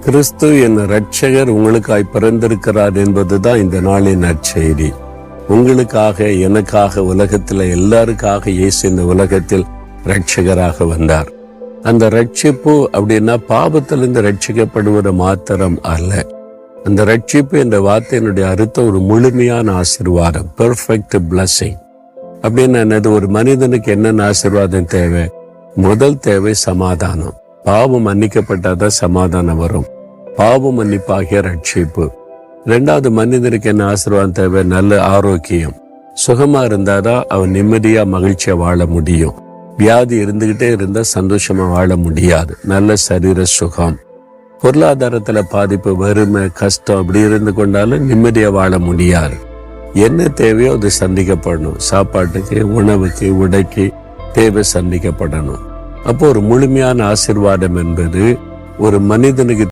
கிறிஸ்து என் இரட்சகர் உங்களுக்காய் பிறந்திருக்கிறார் என்பதுதான் இந்த நாளின் நற்செய்தி. உங்களுக்காக, எனக்காக, உலகத்துல எல்லாருக்காக இயேசு இந்த உலகத்தில் இரட்சகராக வந்தார். அந்த ரட்சிப்பு அப்படின்னா பாவத்திலிருந்து ரட்சிக்கப்படுவது மாத்திரம் அல்ல. அந்த ரட்சிப்பு என்ற வார்த்தையினுடைய அர்த்தம் ஒரு முழுமையான ஆசீர்வாதம், பெர்ஃபெக்ட் பிளஸிங். அப்படின்னு என்னது? ஒரு மனிதனுக்கு என்னென்ன ஆசீர்வாதம் தேவை? முதல் தேவை சமாதானம். பாவம் மன்னிக்கப்பட்டாதான் சமாதானம் வரும். பாவம் மன்னிப்பாகிய ரட்சிப்பு. இரண்டாவது, மனிதனுக்கு என்ன ஆசீர்வாதம் தேவை? நல்ல ஆரோக்கியம். சுகமா இருந்தாதான் அவன் நிம்மதியா மகிழ்ச்சியா வாழ முடியும். வியாதி இருந்துகிட்டே இருந்தா சந்தோஷமா வாழ முடியாது. நல்ல சரீர சுகம். பொருளாதாரத்துல பாதிப்பு, வறுமை, கஷ்டம் அப்படி இருந்து கொண்டாலும் நிம்மதியா வாழ முடியாது. என்ன தேவையோ அது சந்திக்கப்படணும். சாப்பாட்டுக்கு, உணவுக்கு, உடைக்கு தேவை சந்திக்கப்படணும். அப்போ ஒரு முழுமையான ஆசீர்வாதம் என்பது ஒரு மனிதனுக்கு